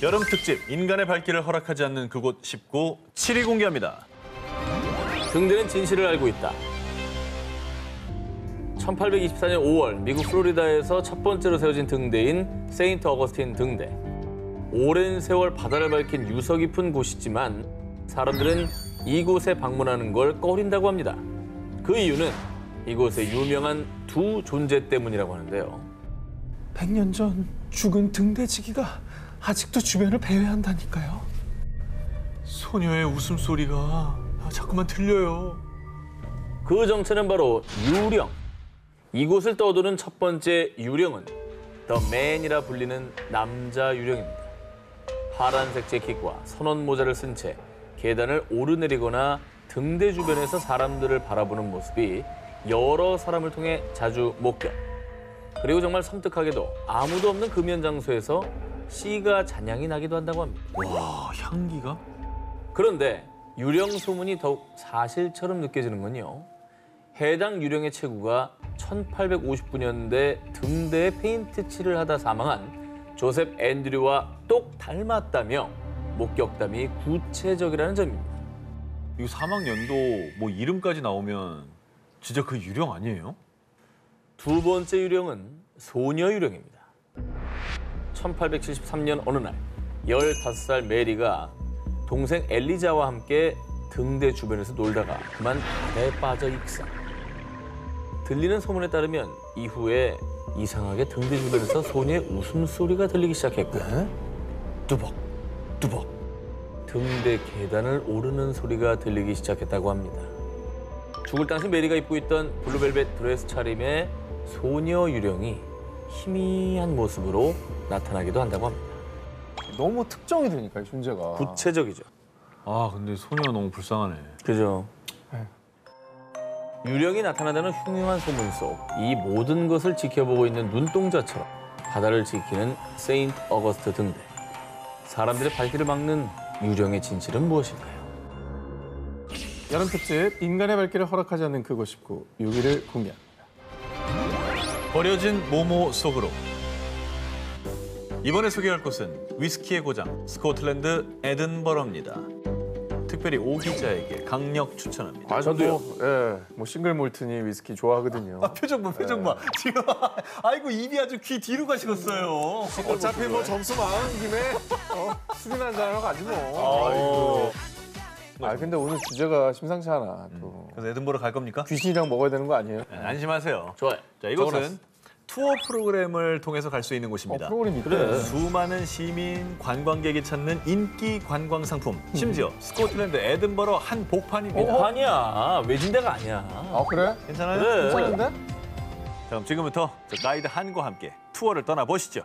여름 특집 인간의 발길을 허락하지 않는 그곳 19 7위 공개합니다. 등대는 진실을 알고 있다. 1824년 5월 미국 플로리다에서 첫 번째로 세워진 등대인 세인트 어거스틴 등대. 오랜 세월 바다를 밝힌 유서 깊은 곳이지만 사람들은 이곳에 방문하는 걸 꺼린다고 합니다. 그 이유는 이곳의 유명한 두 존재 때문이라고 하는데요. 100년 전 죽은 등대지기가 아직도 주변을 배회한다니까요. 소녀의 웃음소리가 자꾸만 들려요. 그 정체는 바로 유령. 이곳을 떠도는 첫 번째 유령은 더 맨이라 불리는 남자 유령입니다. 파란색 재킷과 선원 모자를 쓴 채 계단을 오르내리거나 등대 주변에서 사람들을 바라보는 모습이 여러 사람을 통해 자주 목격. 그리고 정말 섬뜩하게도 아무도 없는 금연 장소에서 씨가 잔향이 나기도 한다고 합니다. 와, 향기가? 그런데 유령 소문이 더욱 사실처럼 느껴지는 건요. 해당 유령의 체구가 1859년대 등대에 페인트 칠을 하다 사망한 조셉 앤드류와 똑 닮았다며 목격담이 구체적이라는 점입니다. 이거 사망 연도 뭐 이름까지 나오면 진짜 그 유령 아니에요? 두 번째 유령은 소녀 유령입니다. 1873년 어느 날 15살 메리가 동생 엘리자와 함께 등대 주변에서 놀다가 그만 바다에 빠져 익사. 들리는 소문에 따르면 이후에 이상하게 등대 주변에서 소녀의 웃음소리가 들리기 시작했고요. 뚜벅, 뚜벅. 등대 계단을 오르는 소리가 들리기 시작했다고 합니다. 죽을 당시 메리가 입고 있던 블루벨벳 드레스 차림의 소녀 유령이 희미한 모습으로 나타나기도 한다고 합니다. 너무 특정이 되니까, 이 존재가. 구체적이죠. 아, 근데 소녀가 너무 불쌍하네. 그죠. 유령이 나타난다는 흉흉한 소문 속 이 모든 것을 지켜보고 있는 눈동자처럼 바다를 지키는 세인트 어거스트 등대. 사람들의 발길을 막는 유령의 진실은 무엇일까요? 여름 특집 인간의 발길을 허락하지 않는 그곳 19 6위를 공개합니다. 버려진 모모 속으로. 이번에 소개할 곳은 위스키의 고장 스코틀랜드 에든버러입니다. 특별히 오 기자에게 강력 추천합니다. 저도요. 뭐 싱글 몰트니 위스키 좋아하거든요. 표정 봐, 표정 봐. 지금 아이고 입이 아주 귀 뒤로 가시겠어요. 어차피 뭐 점수 많은 김에 술이나 한잔 하러 가지 뭐. 근데 오늘 주제가 심상치 않아. 또 그래서 에든버러 갈 겁니까? 귀신이랑 먹어야 되는 거 아니에요? 네, 안심하세요. 좋아요. 자, 이곳은 투어 프로그램을 통해서 갈 수 있는 곳입니다. 프로그램이 있대. 그래. 수많은 시민, 관광객이 찾는 인기 관광 상품. 심지어 스코틀랜드 에든버러 한복판입니다. 아니야. 외진데가 아니야. 아 그래? 괜찮아요? 그래. 괜찮은데? 자, 그럼 지금부터 저 가이드 한과 함께 투어를 떠나보시죠.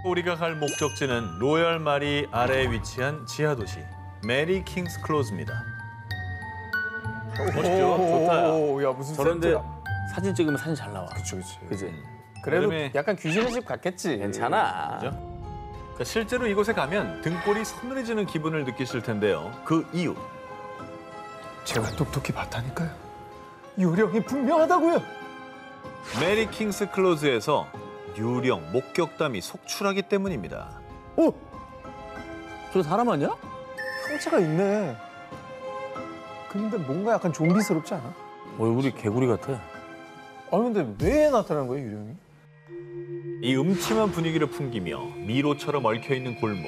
우리가 갈 목적지는 로열 마리 아래에 위치한 지하 도시 메리 킹스 클로즈입니다. 멋있죠? 좋다. 오, 야 무슨 저런데 센터야. 사진 찍으면 사진 잘 나와. 그치 그치. 그지? 그래도 여름에- 약간 귀신의 집 같겠지. 괜찮아. 그죠? 자, 실제로 이곳에 가면 등골이 서늘해지는 기분을 느끼실 텐데요. 그 이유. 제가 똑똑히 봤다니까요. 유령이 분명하다고요. 메리 킹스 클로즈에서 유령 목격담이 속출하기 때문입니다. 오, 저 사람 아니야? 형체가 있네. 근데 뭔가 약간 좀비스럽지 않아? 얼굴이 개구리 같아. 근데 왜 나타나는 거예요, 유령이? 이 음침한 분위기를 풍기며 미로처럼 얽혀있는 골목.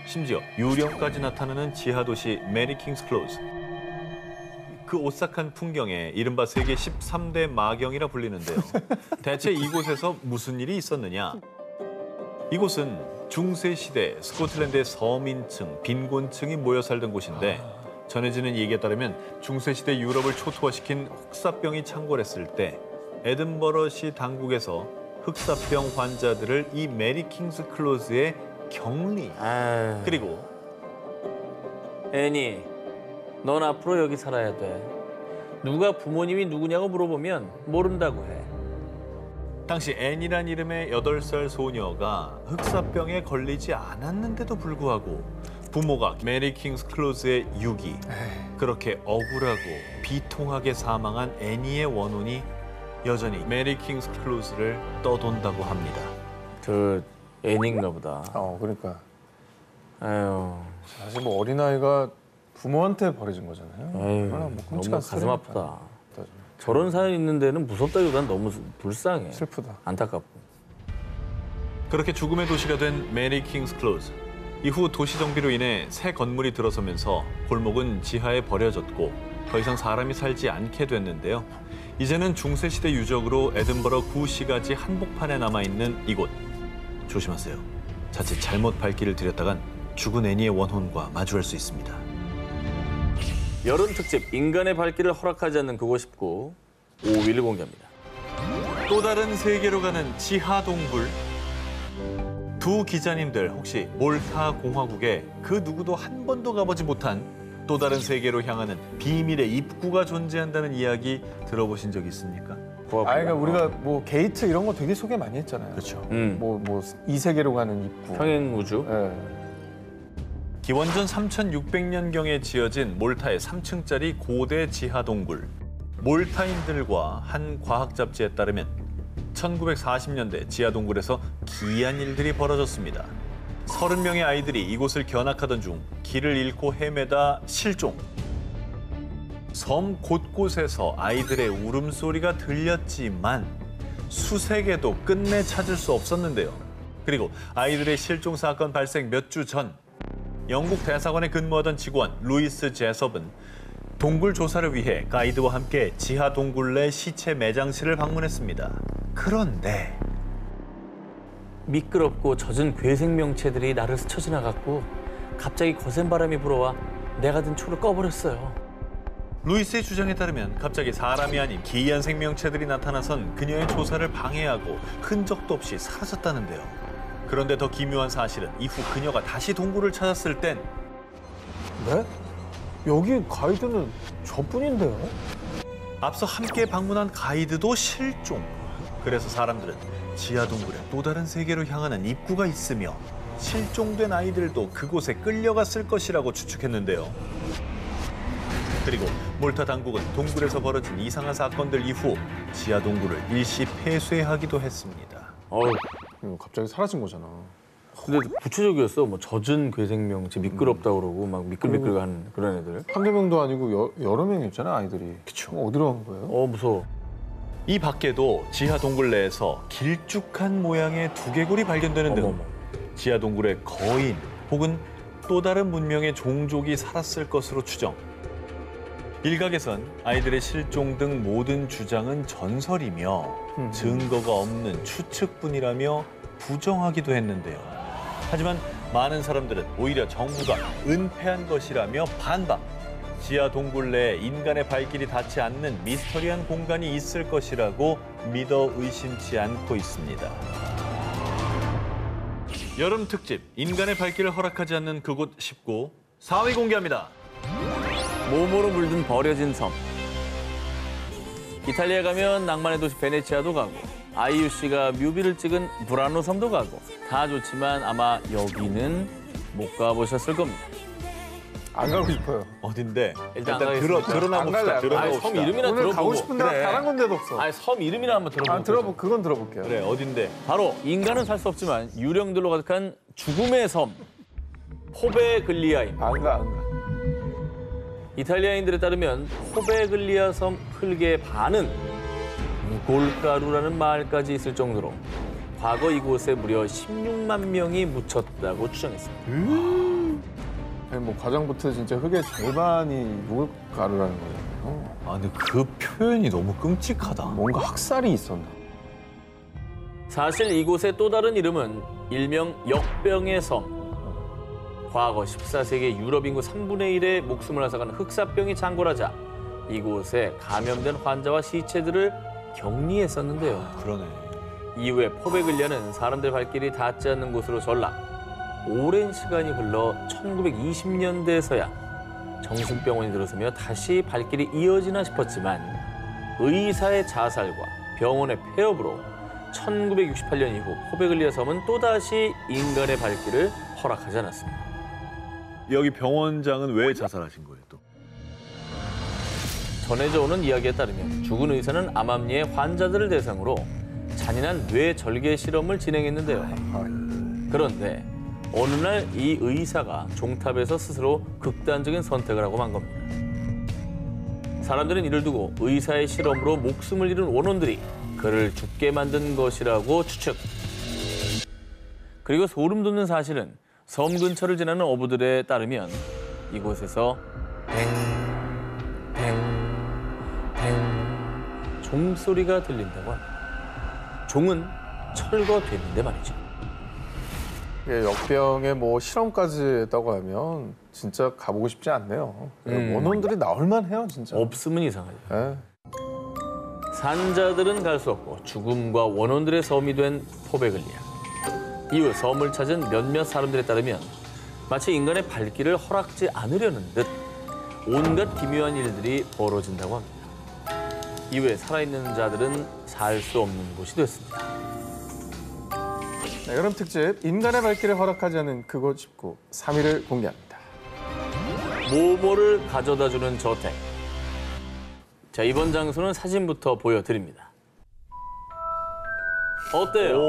심지어 유령까지 나타나는 지하도시 메리 킹스 클로즈. 그 오싹한 풍경에 이른바 세계 13대 마경이라 불리는데요. 대체 이곳에서 무슨 일이 있었느냐? 이곳은 중세시대 스코틀랜드의 서민층, 빈곤층이 모여 살던 곳인데 전해지는 얘기에 따르면 중세시대 유럽을 초토화시킨 흑사병이 창궐했을 때 에든버러시 당국에서 흑사병 환자들을 이 메리 킹스 클로즈에 격리. 그리고 애니, 넌 앞으로 여기 살아야 돼. 누가 부모님이 누구냐고 물어보면 모른다고 해. 당시 앤이란 이름의 8살 소녀가 흑사병에 걸리지 않았는데도 불구하고 부모가 메리 킹스 클로즈의 유기, 그렇게 억울하고 비통하게 사망한 애니의 원혼이 여전히 메리 킹스 클로즈를 떠돈다고 합니다. 애니인가 보다. 그러니까 아유, 사실 뭐 어린아이가 부모한테 버려진 거잖아요. 에휴, 얼마나 뭐 너무 끔찍한 가슴 스토리니까. 아프다. 저런 사연 있는 데는 무섭다기보다는 너무 불쌍해. 슬프다. 안타깝고. 그렇게 죽음의 도시가 된 메리 킹스 클로즈. 이후 도시 정비로 인해 새 건물이 들어서면서 골목은 지하에 버려졌고 더 이상 사람이 살지 않게 됐는데요. 이제는 중세시대 유적으로 에든버러 구시가지 한복판에 남아있는 이곳. 조심하세요. 자칫 잘못 발길을 들였다간 죽은 애니의 원혼과 마주할 수 있습니다. 여름 특집 인간의 발길을 허락하지 않는 그곳 19 5위를 공개합니다. 또 다른 세계로 가는 지하 동굴. 두 기자님들 혹시 몰타 공화국에 그 누구도 한 번도 가보지 못한 또 다른 세계로 향하는 비밀의 입구가 존재한다는 이야기 들어보신 적 있습니까? 그러니까 우리가 뭐 게이트 이런 거 되게 소개 많이 했잖아요. 그렇죠. 뭐 이 세계로 가는 입구. 평행 우주. 예. 기원전 3600년경에 지어진 몰타의 3층짜리 고대 지하 동굴. 몰타인들과 한 과학 잡지에 따르면 1940년대 지하 동굴에서 기이한 일들이 벌어졌습니다. 30명의 아이들이 이곳을 견학하던 중 길을 잃고 헤매다 실종. 섬 곳곳에서 아이들의 울음소리가 들렸지만 수색에도 끝내 찾을 수 없었는데요. 그리고 아이들의 실종 사건 발생 몇 주 전 영국 대사관에 근무하던 직원 루이스 제섭은 동굴 조사를 위해 가이드와 함께 지하 동굴 내 시체 매장실을 방문했습니다. 그런데 미끄럽고 젖은 괴생명체들이 나를 스쳐 지나갔고 갑자기 거센 바람이 불어와 내가 든 초를 꺼버렸어요. 루이스의 주장에 따르면 갑자기 사람이 아닌 기이한 생명체들이 나타나선 그녀의 조사를 방해하고 흔적도 없이 사라졌다는데요. 그런데 더 기묘한 사실은 이후 그녀가 다시 동굴을 찾았을 땐 네? 여기 가이드는 저뿐인데요? 앞서 함께 방문한 가이드도 실종. 그래서 사람들은 지하 동굴에 또 다른 세계로 향하는 입구가 있으며 실종된 아이들도 그곳에 끌려갔을 것이라고 추측했는데요. 그리고 몰타 당국은 동굴에서 벌어진 이상한 사건들 이후 지하 동굴을 일시 폐쇄하기도 했습니다. 어우, 갑자기 사라진 거잖아. 근데 구체적이었어. 뭐 젖은 괴생명체 미끄럽다 그러고 막 미끌미끌한 그런 애들. 한두 명도 아니고 여러 명이었잖아, 아이들이. 그쵸. 어디로 간 거예요? 무서워. 이 밖에도 지하 동굴 내에서 길쭉한 모양의 두개골이 발견되는 등 어머머. 지하 동굴에 거인 혹은 또 다른 문명의 종족이 살았을 것으로 추정. 일각에선 아이들의 실종 등 모든 주장은 전설이며 증거가 없는 추측뿐이라며 부정하기도 했는데요. 하지만 많은 사람들은 오히려 정부가 은폐한 것이라며 반박. 지하 동굴 내에 인간의 발길이 닿지 않는 미스터리한 공간이 있을 것이라고 믿어 의심치 않고 있습니다. 여름 특집 인간의 발길을 허락하지 않는 그곳 19 4위 공개합니다. 몸으로 물든 버려진 섬. 이탈리아 가면 낭만의 도시 베네치아도 가고 아이유 씨가 뮤비를 찍은 브라노 섬도 가고 다 좋지만 아마 여기는 못 가보셨을 겁니다. 안 가고 싶어요. 어딘데? 일단 일단 안 가겠습니다. 드러나 안 봅시다. 갈래, 안 드러나 아니, 봅시다. 섬 이름이나 오늘 들어보고. 가고 싶은 데가 그래. 단 한 군데도 없어. 아니, 섬 이름이나 한번 들어보고. 그건 들어볼게요. 그래, 어딘데? 바로 인간은 살 수 없지만 유령들로 가득한 죽음의 섬 포베글리아입니다. 안 가. 이탈리아인들에 따르면 포베글리아 섬 흙의 반은 무골가루라는 말까지 있을 정도로 과거 이곳에 무려 16만 명이 묻혔다고 추정했습니다. 아니, 뭐 과장부터 진짜 흙의 절반이 무가루라는 거잖아요. 아, 근데 그 표현이 너무 끔찍하다. 뭔가 학살이 있었나? 사실 이곳의 또 다른 이름은 일명 역병의 섬. 과거 14세기 유럽 인구 3분의 1의 목숨을 앗아간 흑사병이 창궐하자 이곳에 감염된 환자와 시체들을 격리했었는데요. 그러네. 이후에 포베글리아는 사람들 발길이 닿지 않는 곳으로 전락. 오랜 시간이 흘러 1920년대에서야 정신병원이 들어서며 다시 발길이 이어지나 싶었지만 의사의 자살과 병원의 폐업으로 1968년 이후 포베글리아 섬은 또다시 인간의 발길을 허락하지 않았습니다. 여기 병원장은 왜 자살하신 거예요, 또? 전해져 오는 이야기에 따르면 죽은 의사는 암암리의 환자들을 대상으로 잔인한 뇌 절개 실험을 진행했는데요. 그런데 어느 날 이 의사가 종탑에서 스스로 극단적인 선택을 하고 만 겁니다. 사람들은 이를 두고 의사의 실험으로 목숨을 잃은 원혼들이 그를 죽게 만든 것이라고 추측. 그리고 소름 돋는 사실은 섬 근처를 지나는 어부들에 따르면 이곳에서 뱅 종소리가 들린다고 합니다. 종은 철거됐는데 말이죠. 예, 역병에 뭐 실험까지 했다고 하면 진짜 가보고 싶지 않네요. 원혼들이 나올만 해요, 진짜. 없으면 이상하죠. 예. 산자들은 갈 수 없고 죽음과 원혼들의 섬이 된 포베글리아. 이후 섬을 찾은 몇몇 사람들에 따르면 마치 인간의 발길을 허락지 않으려는 듯 온갖 기묘한 일들이 벌어진다고 합니다. 이후에 살아있는 자들은 살 수 없는 곳이 됐습니다. 네, 여름 특집 인간의 발길을 허락하지 않은 그곳 19 3위를 공개합니다. 모모를 가져다주는 저택. 자, 이번 장소는 사진부터 보여드립니다. 어때요?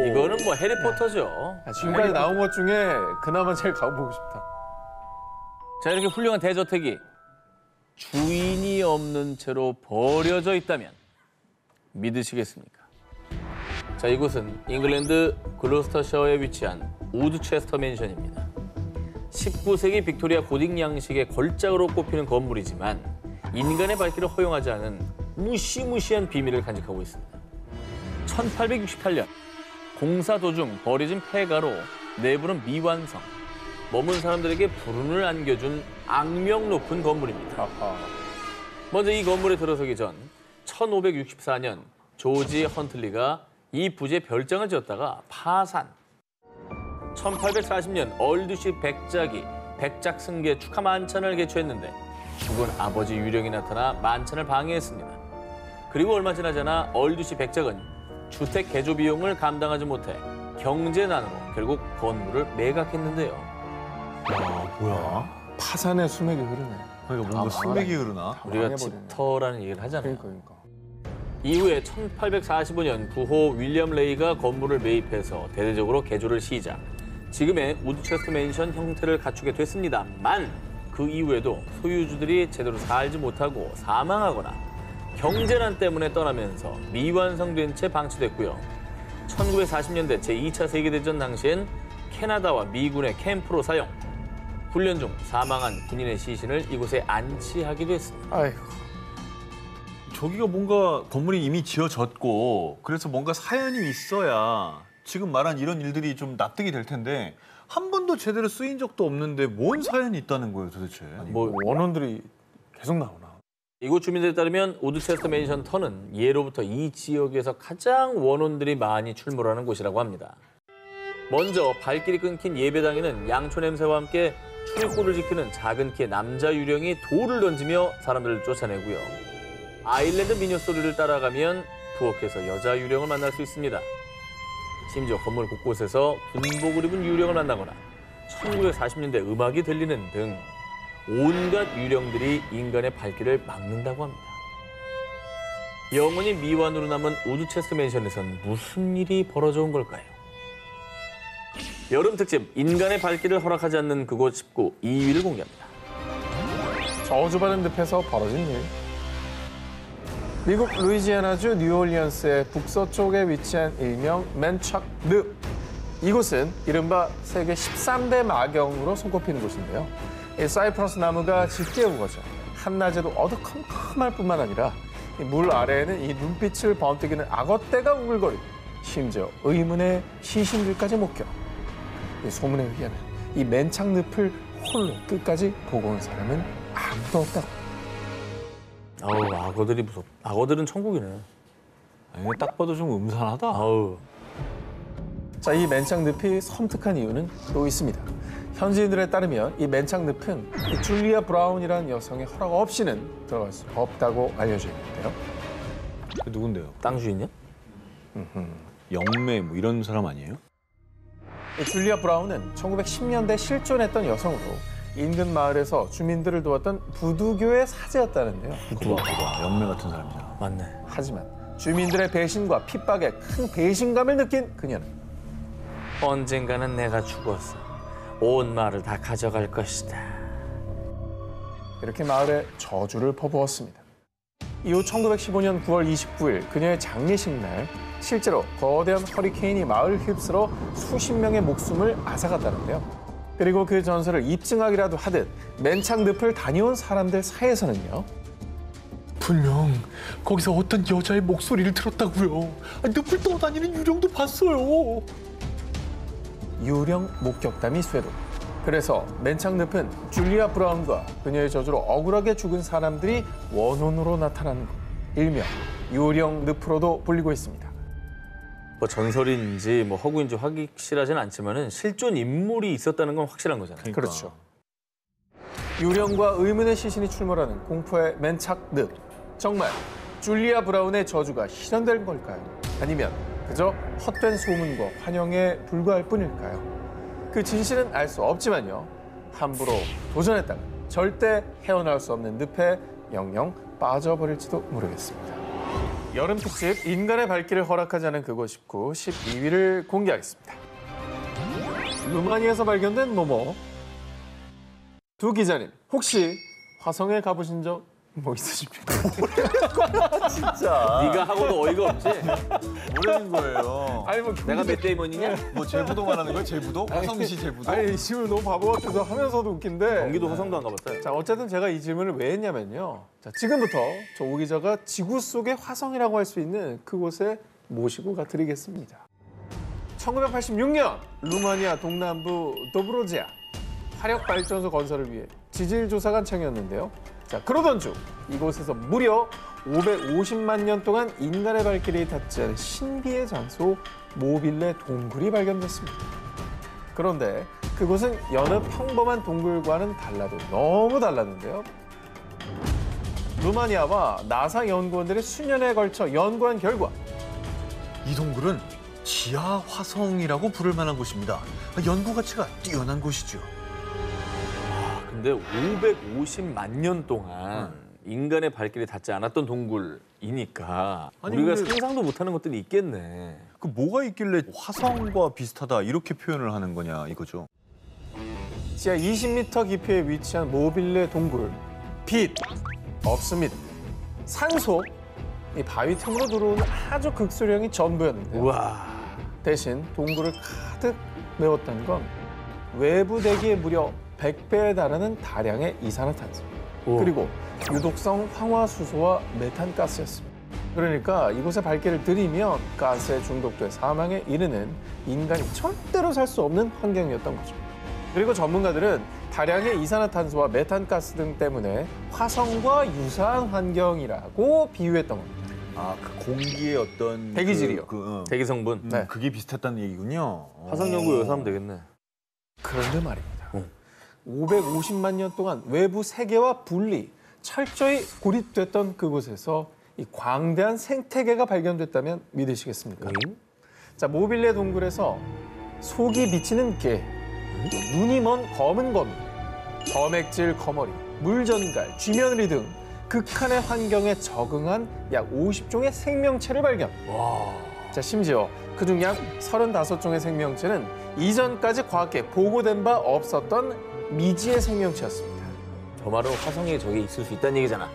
이거는 뭐 해리포터죠. 지금까지 나온 것 중에 그나마 제일 가보고 싶다. 자, 이렇게 훌륭한 대저택이 주인이 없는 채로 버려져 있다면 믿으시겠습니까? 자, 이곳은 잉글랜드 글로스터셔에 위치한 우드체스터 맨션입니다. 19세기 빅토리아 고딕 양식의 걸작으로 꼽히는 건물이지만 인간의 발길을 허용하지 않은 무시무시한 비밀을 간직하고 있습니다. 1868년 공사 도중 버려진 폐가로 내부는 미완성, 머문 사람들에게 불운을 안겨준 악명 높은 건물입니다. 먼저 이 건물에 들어서기 전 1564년 조지 헌틀리가 이 부지에 별장을 지었다가 파산. 1840년 얼두시 백작이 백작승계 축하 만찬을 개최했는데 죽은 아버지 유령이 나타나 만찬을 방해했습니다. 그리고 얼마 지나지 않아 얼두시 백작은 주택 개조 비용을 감당하지 못해 경제난으로 결국 건물을 매각했는데요. 뭐야? 파산의 수맥이 흐르네. 그러니까 뭔가 수맥이 흐르나? 우리가 망해버리네. 집터라는 얘기를 하잖아요. 그러니까. 이후에 1845년 부호 윌리엄 레이가 건물을 매입해서 대대적으로 개조를 시작. 지금의 우드체스터 맨션 형태를 갖추게 됐습니다만 그 이후에도 소유주들이 제대로 살지 못하고 사망하거나 경제난 때문에 떠나면서 미완성된 채 방치됐고요. 1940년대 제2차 세계대전 당시엔 캐나다와 미군의 캠프로 사용. 훈련 중 사망한 군인의 시신을 이곳에 안치하기도 했습니다. 아이고. 저기가 뭔가 건물이 이미 지어졌고 그래서 뭔가 사연이 있어야 지금 말한 이런 일들이 좀 납득이 될 텐데 한 번도 제대로 쓰인 적도 없는데 뭔 사연이 있다는 거예요 도대체? 뭐 원혼들이 계속 나오나? 이곳 주민들에 따르면 우드체스터 맨션 터는 예로부터 이 지역에서 가장 원혼들이 많이 출몰하는 곳이라고 합니다. 먼저 발길이 끊긴 예배당에는 양초 냄새와 함께 출입구를 지키는 작은 키의 남자 유령이 돌을 던지며 사람들을 쫓아내고요. 아일랜드 민요 소리를 따라가면 부엌에서 여자 유령을 만날 수 있습니다. 심지어 건물 곳곳에서 군복을 입은 유령을 만나거나 1940년대 음악이 들리는 등 온갖 유령들이 인간의 발길을 막는다고 합니다. 영원히 미완으로 남은 우드체스터 맨션에선 무슨 일이 벌어져 온 걸까요? 여름 특집 인간의 발길을 허락하지 않는 그곳 19 2위를 공개합니다. 저주받은 늪에서 벌어진 일. 미국 루이지애나주 뉴올리언스의 북서쪽에 위치한 일명 맨착 늪. 이곳은 이른바 세계 13대 마경으로 손꼽히는 곳인데요. 이 사이프러스 나무가 짙게 우거져 한낮에도 어두컴컴할 뿐만 아니라 이 물 아래에는 이 눈빛을 번뜩이는 악어떼가 우글거리고 심지어 의문의 시신들까지 목격. 이 소문에 의하면 이 맨착 늪을 홀로 끝까지 보고 온 사람은 아무도 없다고. 아우, 악어들이 무섭다. 악어들은 천국이네. 아니, 딱 봐도 좀 음산하다. 아우. 자, 이 맨착 늪이 섬뜩한 이유는 또 있습니다. 현지인들에 따르면 이 맨착 늪은 이 줄리아 브라운이라는 여성의 허락 없이는 들어갈 수 없다고 알려져 있는데요. 그 누군데요? 땅 주인이야? 영매 뭐 이런 사람 아니에요? 이 줄리아 브라운은 1910년대 실존했던 여성으로 인근 마을에서 주민들을 도왔던 부두교의 사제였다는데요. 부두가 영매 같은 사람이잖아. 맞네. 하지만 주민들의 배신과 핍박에 큰 배신감을 느낀 그녀는 언젠가는 내가 죽어서 온 마을을 다 가져갈 것이다. 이렇게 마을에 저주를 퍼부었습니다. 이후 1915년 9월 29일 그녀의 장례식 날 실제로 거대한 허리케인이 마을을 휩쓸어 수십 명의 목숨을 앗아갔다는데요. 그리고 그 전설을 입증하기라도 하듯 맨창 늪을 다녀온 사람들 사이에서는요. 분명 거기서 어떤 여자의 목소리를 들었다고요. 늪을 떠다니는 유령도 봤어요. 유령 목격담이 쇄도. 그래서 맨창 늪은 줄리아 브라운과 그녀의 저주로 억울하게 죽은 사람들이 원혼으로 나타나는 것. 일명 유령 늪으로도 불리고 있습니다. 뭐 전설인지 뭐 허구인지 확실하진 않지만은 실존 인물이 있었다는 건 확실한 거잖아요. 그렇죠. 유령과 의문의 시신이 출몰하는 공포의 맨착 늪. 정말 줄리아 브라운의 저주가 실현된 걸까요? 아니면 그저 헛된 소문과 환영에 불과할 뿐일까요? 그 진실은 알 수 없지만요. 함부로 도전했다가 절대 헤어나올 수 없는 늪에 영영 빠져버릴지도 모르겠습니다. 여름 특집 인간의 발길을 허락하지 않은 그곳 19 12위를 공개하겠습니다. 루마니아에서 발견된 모모. 두 기자님, 혹시 화성에 가보신 적 뭐 있으십니까? 진짜 네가 하고도 어이가 없지? 뭐라는 거예요? 아니 뭐 내가 맷 데이먼이냐? 뭐 제부도 말하는 거예요? 제부도? 화성시 제부도? 아니 이 질문 너무 바보 같아서 하면서도 웃긴데. 경기도 화성도 안 가봤어요. 자 어쨌든 제가 이 질문을 왜 했냐면요. 자 지금부터 저 오 기자가 지구 속의 화성이라고 할 수 있는 그곳에 모시고 가드리겠습니다. 1986년 루마니아 동남부 도브로지아 화력 발전소 건설을 위해 지질 조사가 청이었는데요. 자 그러던 중 이곳에서 무려 550만 년 동안 인간의 발길이 닿지 않은 신비의 장소 모빌레 동굴이 발견됐습니다. 그런데 그곳은 여느 평범한 동굴과는 달라도 너무 달랐는데요. 루마니아와 나사 연구원들이 수년에 걸쳐 연구한 결과 이 동굴은 지하 화성이라고 부를 만한 곳입니다. 연구 가치가 뛰어난 곳이죠. 근데 550만 년 동안 인간의 발길이 닿지 않았던 동굴이니까 아니, 우리가 근데- 상상도 못하는 것들이 있겠네. 그 뭐가 있길래 화성과 비슷하다 이렇게 표현을 하는 거냐 이거죠. 지하 20m 깊이에 위치한 모빌레 동굴. 빛 없습니다. 산소 이 바위 틈으로 들어오는 아주 극소량이 전부였는데요. 우와. 대신 동굴을 가득 메웠던 건 외부 대기에 무려 100배에 달하는 다량의 이산화탄소 오. 그리고 유독성 황화수소와 메탄가스였습니다. 그러니까 이곳에 발길을 들이면 가스에 중독돼 사망에 이르는 인간이 절대로 살 수 없는 환경이었던 거죠. 그리고 전문가들은 다량의 이산화탄소와 메탄가스 등 때문에 화성과 유사한 환경이라고 비유했던 겁니다. 아, 그 공기의 어떤 대기질이요. 대기 성분. 네. 그게 비슷했다는 얘기군요. 화성 연구 여기서 하면 되겠네. 그런데 말입니다. 550만 년 동안 외부 세계와 분리, 철저히 고립됐던 그곳에서 이 광대한 생태계가 발견됐다면 믿으시겠습니까? 자, 모빌레 동굴에서 속이 비치는 개, 눈이 먼 검은 거미, 점액질 거머리, 물전갈, 쥐며느리 등 극한의 환경에 적응한 약 50종의 생명체를 발견. 자, 심지어 그중 약 35종의 생명체는 이전까지 과학계에 보고된 바 없었던 미지의 생명체였습니다. 저 말은 화성에 저게 있을 수 있다는 얘기잖아.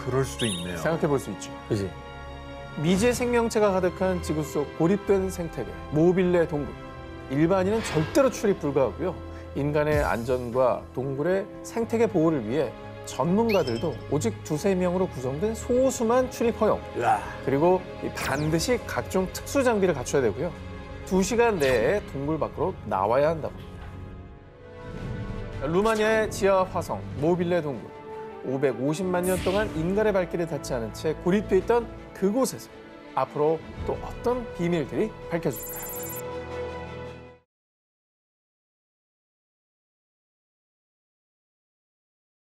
그럴 수도 있네요. 생각해 볼 수 있죠. 그지? 미지의 생명체가 가득한 지구 속 고립된 생태계, 모빌레 동굴. 일반인은 절대로 출입 불가하고요. 인간의 안전과 동굴의 생태계 보호를 위해 전문가들도 오직 2~3명으로 구성된 소수만 출입 허용. 으아. 그리고 반드시 각종 특수 장비를 갖춰야 되고요. 2시간 내에 동굴 밖으로 나와야 한다고 합니다. 루마니아의 지하 화성 모빌레 동굴. 550만 년 동안 인간의 발길이 닿지 않은 채 고립돼 있던 그곳에서 앞으로 또 어떤 비밀들이 밝혀질까요?